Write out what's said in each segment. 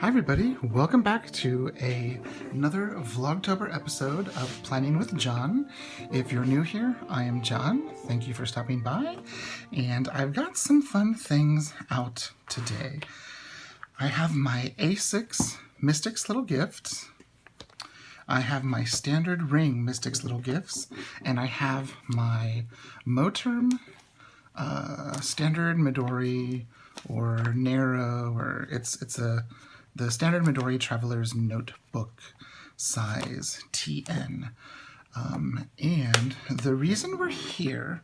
Hi everybody, welcome back to another Vlogtober episode of Planning with John. If you're new here, I am John. Thank you for stopping by. And I've got some fun things out today. I have my A6 Mystics Little Gifts. I have my standard ring Mystics Little Gifts. And I have my Moterm standard Midori or narrow, or it's the standard Midori Traveler's Notebook size, TN. And the reason we're here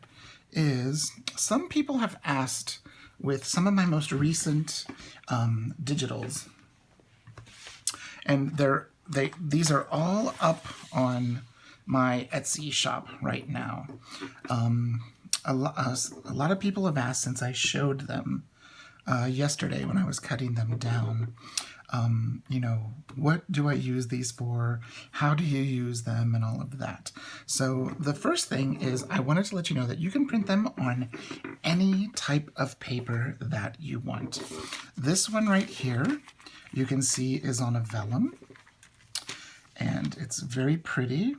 is some people have asked with some of my most recent digitals, and these are all up on my Etsy shop right now. A lot of people have asked since I showed them yesterday when I was cutting them down. You know, what do I use these for? How do you use them? And all of that. So the first thing is I wanted to let you know that you can print them on any type of paper that you want. This one right here, you can see is on a vellum, and it's very pretty.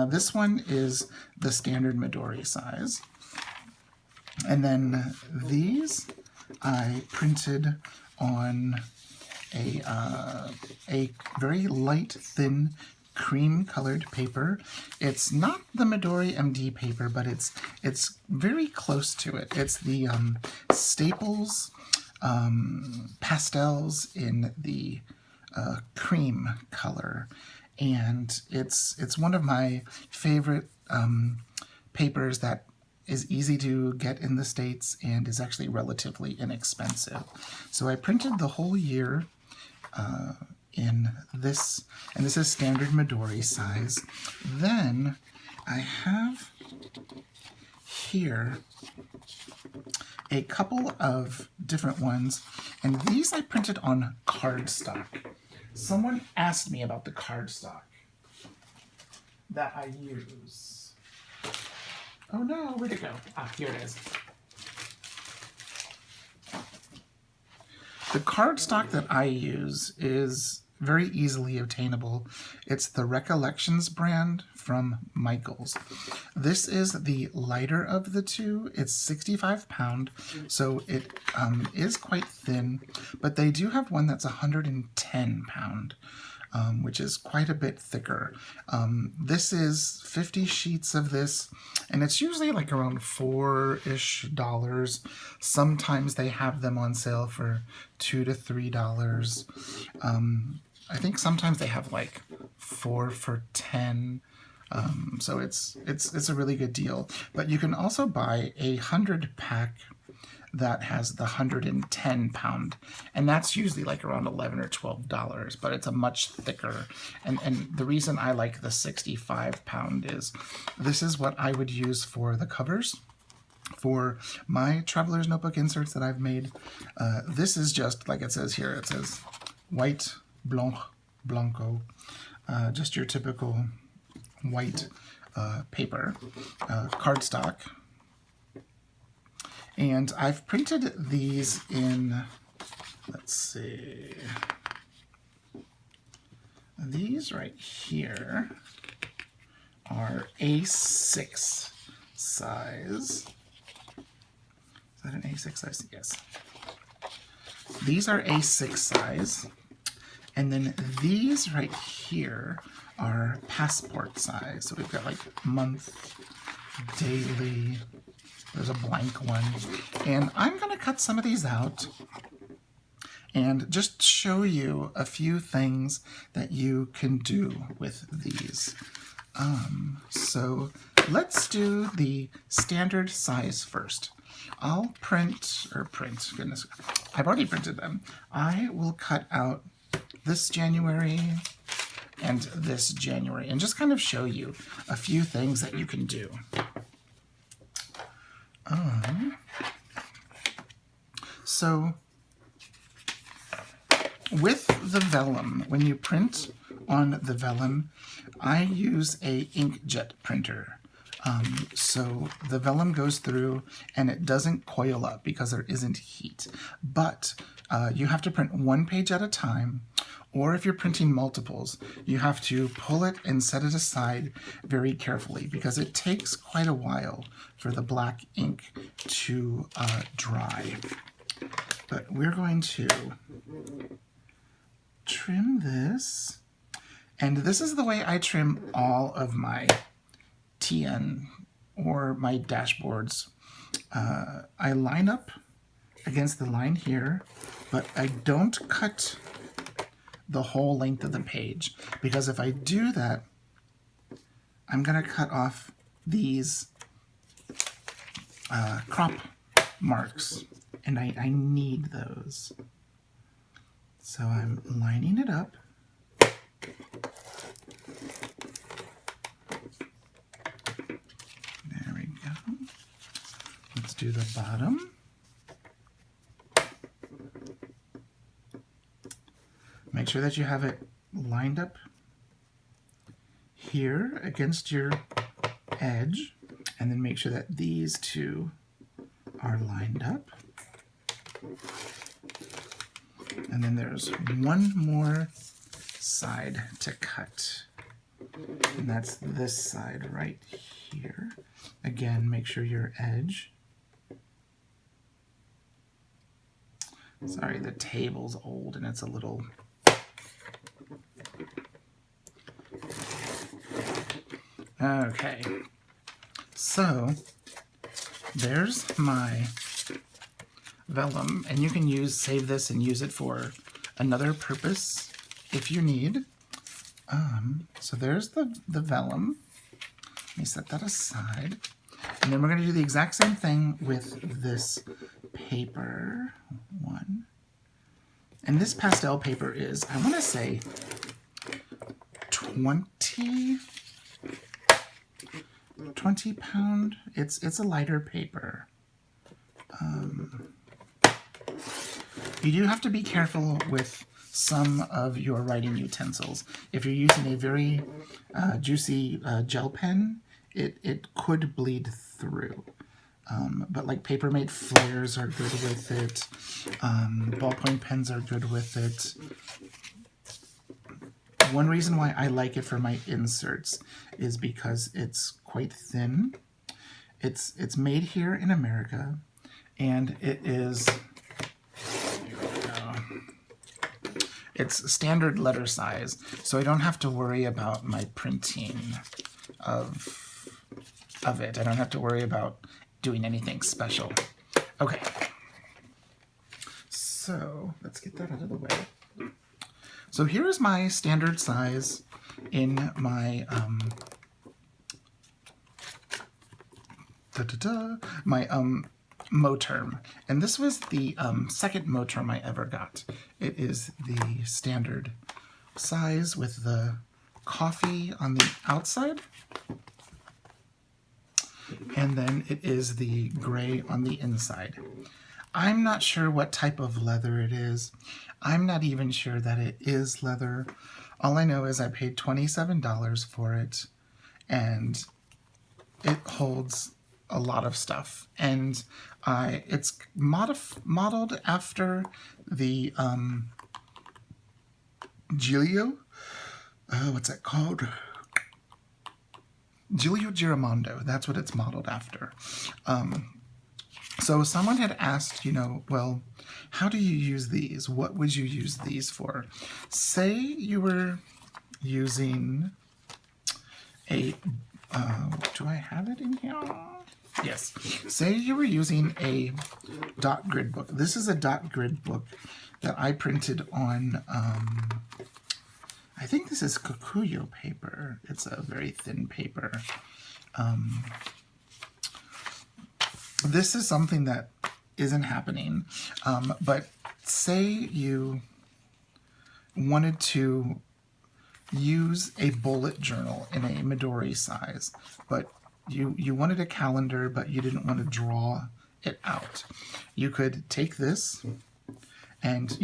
This one is the standard Midori size. And then these I printed on a very light, thin, cream-colored paper. It's not the Midori MD paper, but it's very close to it. It's the Staples pastels in the cream color, and it's one of my favorite papers that is easy to get in the States and is actually relatively inexpensive. So I printed the whole year in this, and this is standard Midori size. Then I have here a couple of different ones, and these I printed on cardstock. Someone asked me about the cardstock that I use. Oh no, where'd it go? Ah, here it is. The cardstock that I use is very easily obtainable. It's the Recollections brand from Michaels. This is the lighter of the two. It's 65 pound, so it is quite thin, but they do have one that's 110 pound. Which is quite a bit thicker. This is 50 sheets of this, and it's usually like around $4-ish. Sometimes they have them on sale for $2 to $3. I think sometimes they have like 4 for $10. So it's a really good deal. But you can also buy a 100-pack that has the 110 pound, and that's usually like around $11 or $12, but it's a much thicker. And the reason I like the 65 pound is this is what I would use for the covers for my Traveler's Notebook inserts that I've made. This is just like it says here. It says white, blanco, just your typical white paper, cardstock. And I've printed these in, let's see, these right here are A6 size. Is that an A6 size? Yes. These are A6 size. And then these right here are passport size. So we've got like month, daily. There's a blank one. And I'm going to cut some of these out and just show you a few things that you can do with these. So let's do the standard size first. I'll goodness, I've already printed them. I will cut out this January and this January and just kind of show you a few things that you can do. So with the vellum, when you print on the vellum, I use a inkjet printer. So the vellum goes through and it doesn't coil up because there isn't heat. But you have to print one page at a time, or if you're printing multiples, you have to pull it and set it aside very carefully because it takes quite a while for the black ink to dry. But we're going to trim this. And this is the way I trim all of my TN or my dashboards. I line up against the line here, but I don't cut the whole length of the page, because if I do that, I'm going to cut off these crop marks, and I need those. So I'm lining it up. There we go. Let's do the bottom. Make sure that you have it lined up here against your edge, and then make sure that these two are lined up. And then there's one more side to cut, and that's this side right here. Again, make sure your edge. Sorry, the table's old and it's a little... Okay, so there's my vellum, and you can save this and use it for another purpose if you need. So there's the vellum. Let me set that aside. And then we're going to do the exact same thing with this paper. One. And this pastel paper is, I want to say, 20 pound. It's a lighter paper. You do have to be careful with some of your writing utensils. If you're using a very juicy gel pen, it could bleed through. But like Papermate flares are good with it. Ballpoint pens are good with it. One reason why I like it for my inserts is because it's quite thin. It's made here in America, and it is, here we go. It's standard letter size, so I don't have to worry about my printing of it. I don't have to worry about doing anything special. Okay, so let's get that out of the way. So here's my standard size in my Moterm, and this was the second Moterm I ever got. It is the standard size with the coffee on the outside, and then it is the gray on the inside. I'm not sure what type of leather it is. I'm not even sure that it is leather. All I know is I paid $27 for it, and it holds a lot of stuff. And it's modeled after the Giulio. What's that called? Giulio Giramondo. That's what it's modeled after. So someone had asked, well, how do you use these? What would you use these for? Say you were using a, do I have it in here? Yes. Say you were using a dot grid book. This is a dot grid book that I printed on, I think this is Kikuyo paper. It's a very thin paper. This is something that isn't happening, but say you wanted to use a bullet journal in a Midori size, but you wanted a calendar, but you didn't want to draw it out. You could take this and,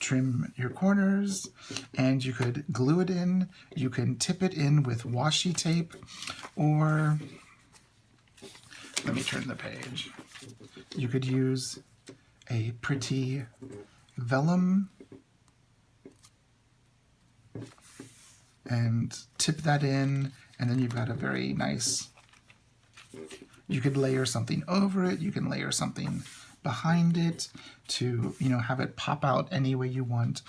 trim your corners, and you could glue it in. You can tip it in with washi tape, or let me turn the page. You could use a pretty vellum and tip that in, and then you've got a very nice, you could layer something over it, you can layer something behind it to, you know, have it pop out any way you want.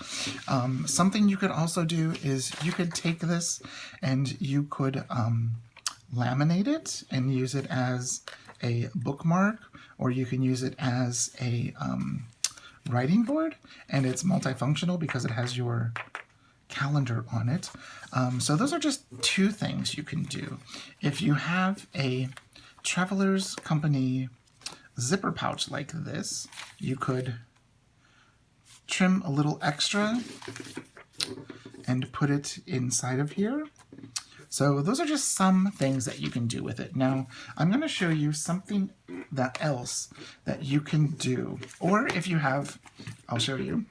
Something you could also do is you could take this and you could laminate it and use it as a bookmark, or you can use it as a writing board, and it's multifunctional because it has your calendar on it. So those are just two things you can do. If you have a Traveler's Company zipper pouch like this, you could trim a little extra and put it inside of here. So those are just some things that you can do with it. Now, I'm going to show you something else that you can do. Or if you have, I'll show you,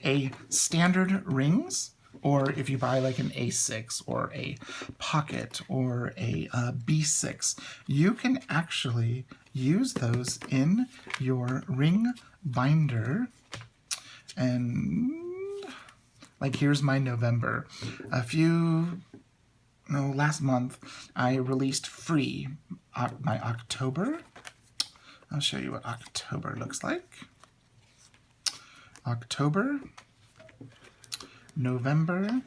a standard rings, or if you buy like an A6 or a pocket or a B6, you can actually use those in your ring binder. And like here's my November. Last month I released free my October. I'll show you what October looks like. October, November,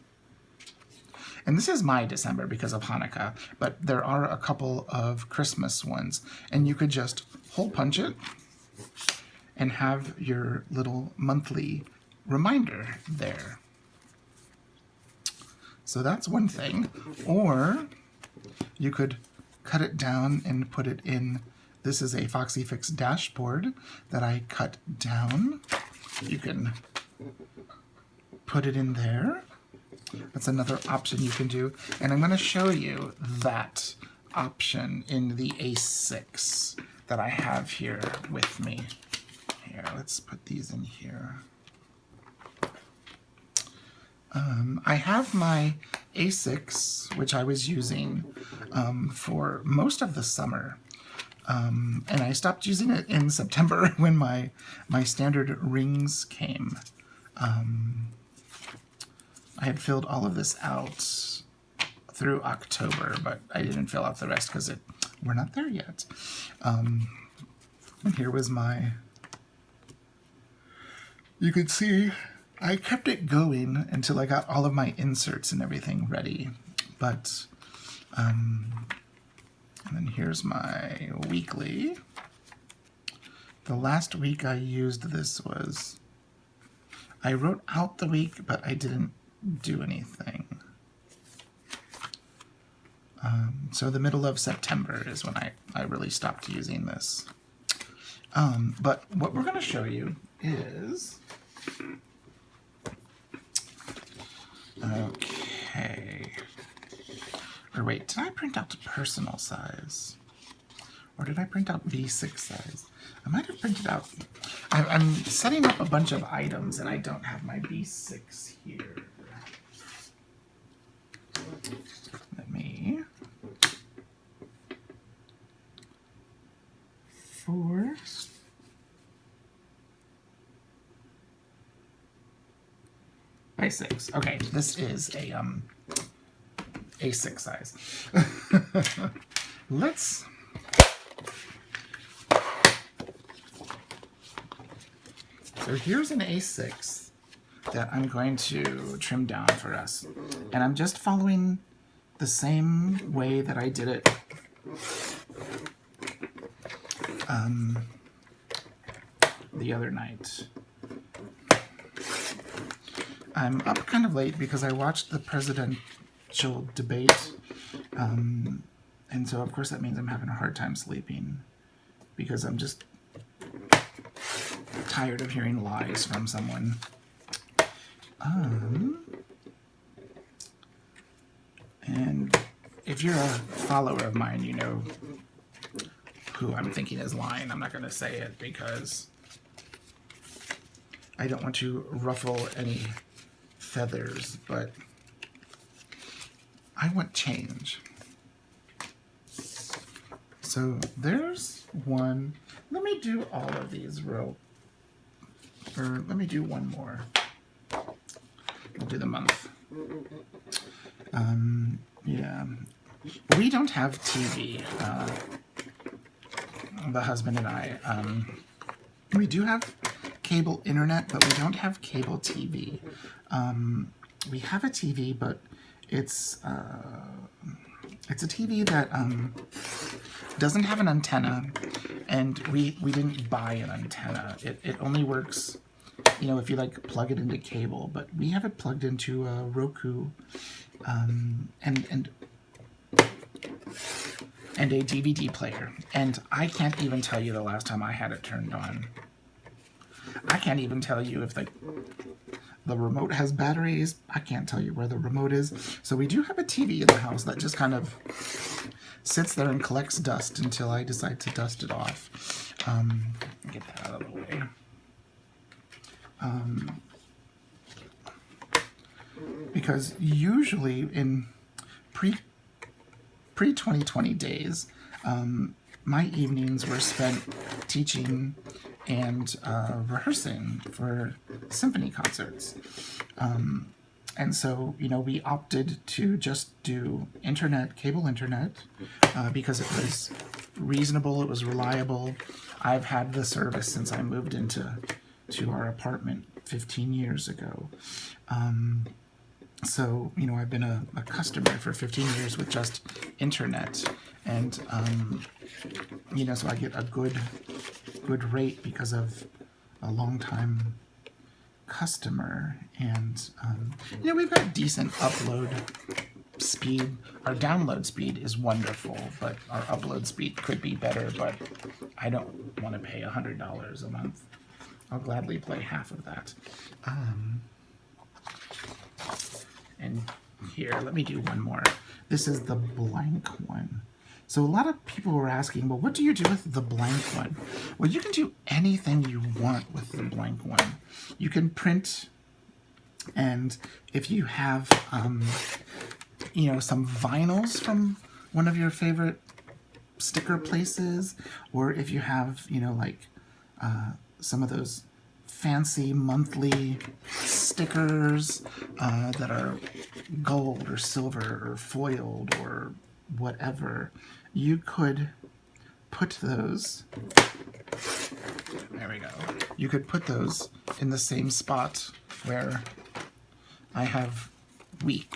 and this is my December because of Hanukkah, but there are a couple of Christmas ones, and you could just hole punch it and have your little monthly reminder there. So that's one thing. Or you could cut it down and put it in, this is a Foxy Fix dashboard that I cut down. You can put it in there. That's another option you can do. And I'm going to show you that option in the A6 that I have here with me. Here, let's put these in here. I have my A6, which I was using for most of the summer. And I stopped using it in September when my standard rings came. I had filled all of this out through October, but I didn't fill out the rest because we're not there yet. And here was you could see I kept it going until I got all of my inserts and everything ready. But, and then here's my weekly. The last week I used this was, I wrote out the week, but I didn't do anything. So the middle of September is when I really stopped using this. But what we're going to show you is, okay, or wait, did I print out the personal size? Or did I print out B6 size? I might have printed out, I'm setting up a bunch of items and I don't have my B6 here. Let me, 4, by 6. Okay, this is a A6 size. Let's, so here's an A6 that I'm going to trim down for us. And I'm just following the same way that I did it the other night. I'm up kind of late because I watched the presidential debate, and so of course that means I'm having a hard time sleeping because I'm just tired of hearing lies from someone. And if you're a follower of mine, you know who I'm thinking is lying. I'm not going to say it because I don't want to ruffle any feathers, but I want change. So there's one. Let me do all of these let me do one more. We'll do the month. Yeah. We don't have TV, the husband and I. We do have cable internet, but we don't have cable TV. We have a TV, but it's a TV that doesn't have an antenna, and we didn't buy an antenna. It only works, you know, if you like plug it into cable, but we have it plugged into a Roku, and a DVD player. And I can't even tell you the last time I had it turned on. I can't even tell you if the remote has batteries. I can't tell you where the remote is. So we do have a TV in the house that just kind of sits there and collects dust until I decide to dust it off. Get that out of the way. Because usually in pre-2020 days, my evenings were spent teaching and rehearsing for symphony concerts. And so, you know, we opted to just do cable internet, because it was reasonable, it was reliable. I've had the service since I moved into our apartment 15 years ago. So, you know, I've been a customer for 15 years with just internet, and, you know, so I get a good rate because of a long-time customer, and, you know, we've got decent upload speed. Our download speed is wonderful, but our upload speed could be better, but I don't want to pay $100 a month. I'll gladly play half of that. And here, let me do one more. This is the blank one. So a lot of people were asking, well, what do you do with the blank one? Well, you can do anything you want with the blank one. You can print, and if you have, you know, some vinyls from one of your favorite sticker places, or if you have, you know, like some of those fancy monthly stickers that are gold or silver or foiled or whatever, you could put those, there we go, you could put those in the same spot where I have week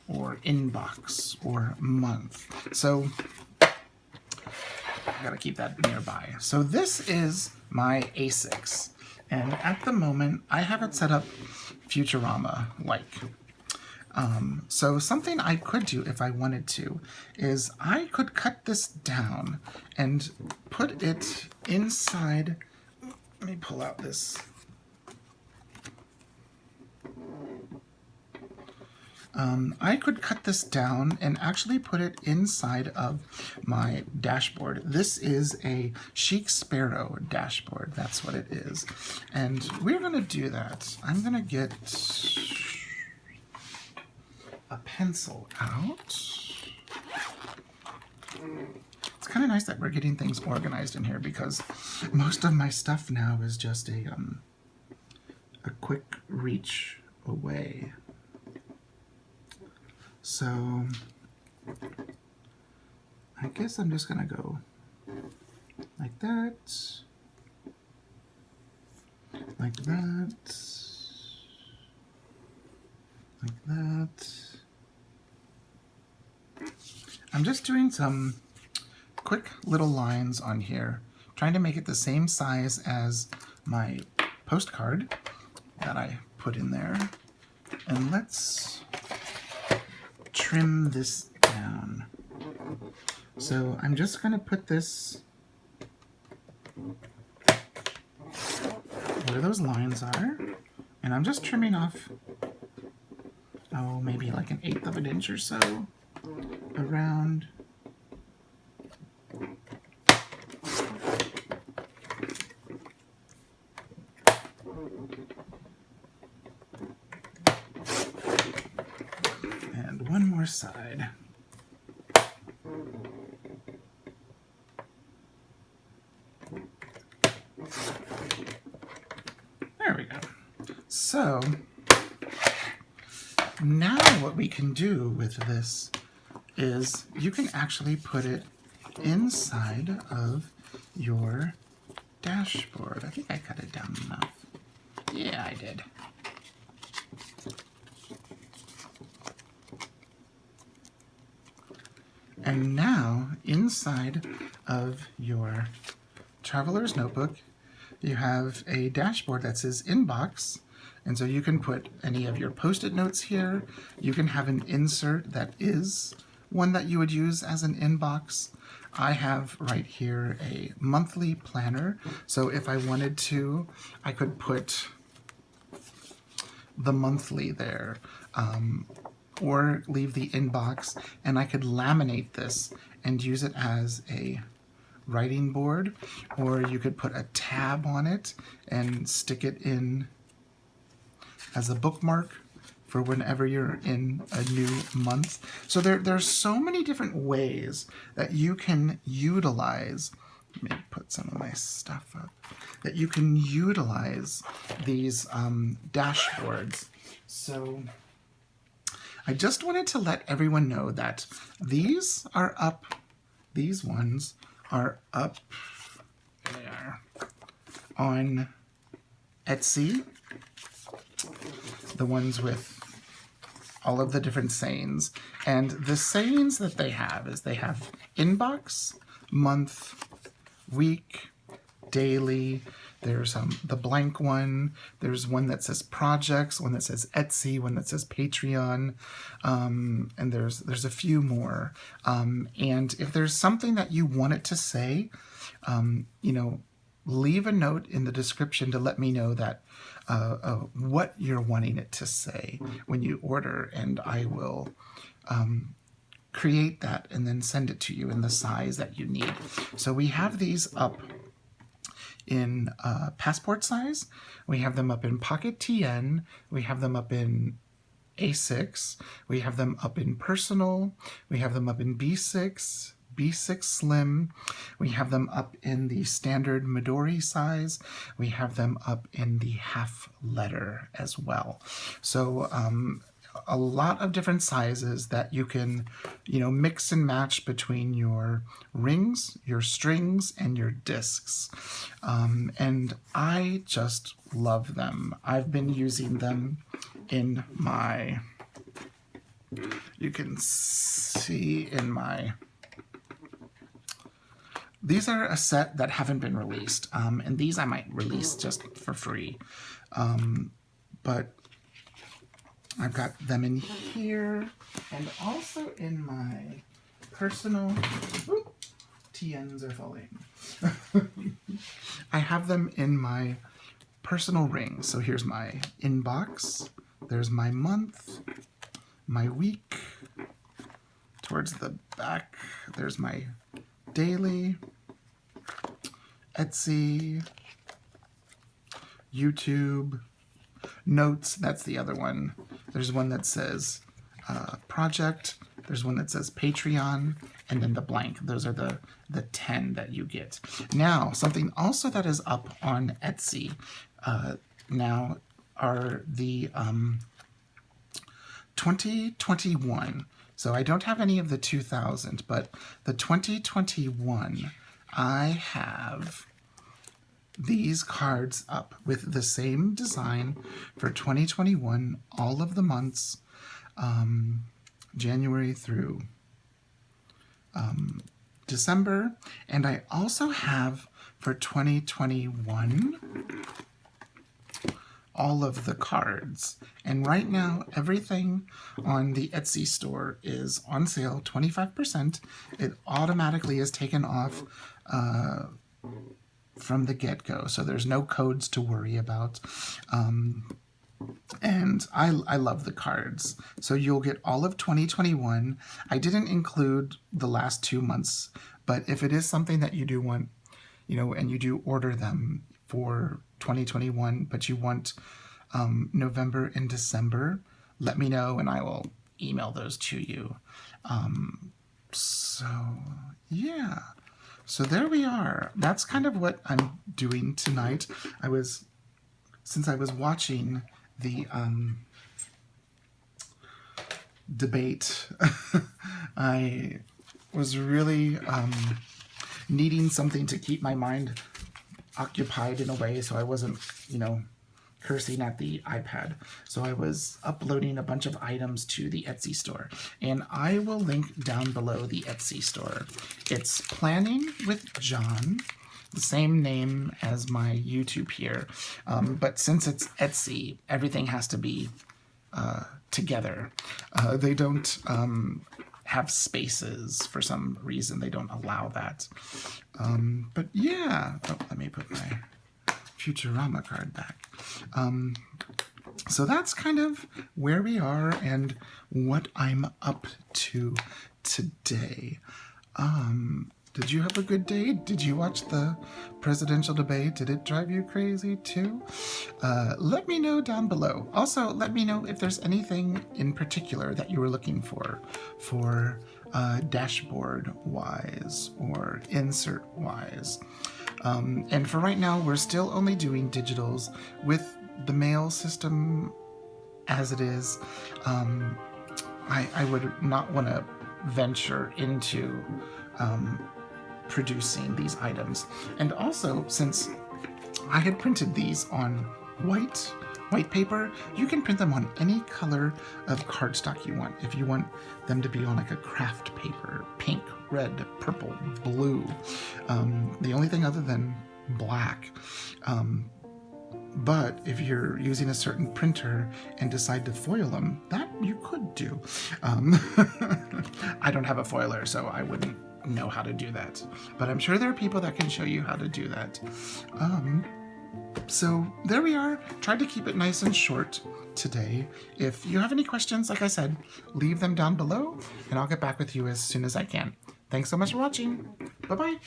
or inbox or month. So I gotta keep that nearby. So this is my A6. And at the moment, I have it set up Futurama-like. So something I could do if I wanted to is I could cut this down and put it inside. Let me pull out this. I could cut this down and actually put it inside of my dashboard. This is a Chic Sparrow dashboard. That's what it is. And we're going to do that. I'm going to get a pencil out. It's kind of nice that we're getting things organized in here, because most of my stuff now is just a quick reach away. So I guess I'm just gonna go like that, like that, like that. I'm just doing some quick little lines on here, trying to make it the same size as my postcard that I put in there. And let's trim this down. So I'm just going to put this where those lines are, and I'm just trimming off, oh, maybe like 1/8 of an inch or so around. one more side. There we go. So now what we can do with this is you can actually put it inside of your dashboard. I think I cut it down enough. Yeah, I did. And now, inside of your traveler's notebook, you have a dashboard that says inbox. And so you can put any of your post-it notes here. You can have an insert that is one that you would use as an inbox. I have right here a monthly planner. So if I wanted to, I could put the monthly there. Or leave the inbox, and I could laminate this and use it as a writing board, or you could put a tab on it and stick it in as a bookmark for whenever you're in a new month. So there's so many different ways that you can utilize, let me put some of my stuff up, that you can utilize these dashboards. So I just wanted to let everyone know that these are up, these ones are up, they are on Etsy, the ones with all of the different sayings. And the sayings that they have is they have inbox, month, week, daily. There's the blank one. There's one that says projects, one that says Etsy, one that says Patreon, and there's a few more. And if there's something that you want it to say, you know, leave a note in the description to let me know that what you're wanting it to say when you order, and I will create that and then send it to you in the size that you need. So we have these up in passport size, we have them up in pocket TN, we have them up in A6, we have them up in personal, we have them up in B6, B6 Slim, we have them up in the standard Midori size, we have them up in the half letter as well. So a lot of different sizes that you can, you know, mix and match between your rings, your strings, and your discs. And I just love them. I've been using them in my, you can see in my, these are a set that haven't been released. And these I might release just for free. But I've got them in here, and also in my personal, TNs are falling. I have them in my personal ring. So here's my inbox, there's my month, my week, towards the back, there's my daily, Etsy, YouTube, notes, that's the other one. There's one that says project, there's one that says Patreon, and then the blank. Those are the 10 that you get. Now, something also that is up on Etsy now are the 2021. So I don't have any of the 2000, but the 2021, I have these cards up with the same design for 2021, all of the months, January through December. And I also have for 2021 all of the cards. And right now, everything on the Etsy store is on sale, 25%. It automatically is taken off from the get-go, so there's no codes to worry about. And I love the cards. So you'll get all of 2021. I didn't include the last 2 months, but if it is something that you do want, you know, and you do order them for 2021, but you want November and December, let me know and I will email those to you. So yeah, so there we are. That's kind of what I'm doing tonight. Since I was watching the debate, I was really needing something to keep my mind occupied in a way, so I wasn't, cursing at the iPad. So I was uploading a bunch of items to the Etsy store, and I will link down below the Etsy store. It's Planning with John, the same name as my YouTube here, but since it's Etsy, everything has to be together. They don't have spaces for some reason. They don't allow that. But yeah, let me put my Futurama card back. So that's kind of where we are and what I'm up to today. Did you have a good day? Did you watch the presidential debate? Did it drive you crazy too? Let me know down below. Also, let me know if there's anything in particular that you were looking for dashboard-wise or insert-wise. And for right now, we're still only doing digitals with the mail system as it is. I would not want to venture into producing these items. And also, since I had printed these on white paper, you can print them on any color of cardstock you want. If you want them to be on like a craft paper, pink, red, purple, blue, the only thing other than black. But if you're using a certain printer and decide to foil them, that you could do. I don't have a foiler, so I wouldn't know how to do that. But I'm sure there are people that can show you how to do that. So there we are. Tried to keep it nice and short today. If you have any questions, like I said, leave them down below, and I'll get back with you as soon as I can. Thanks so much for watching. Bye-bye.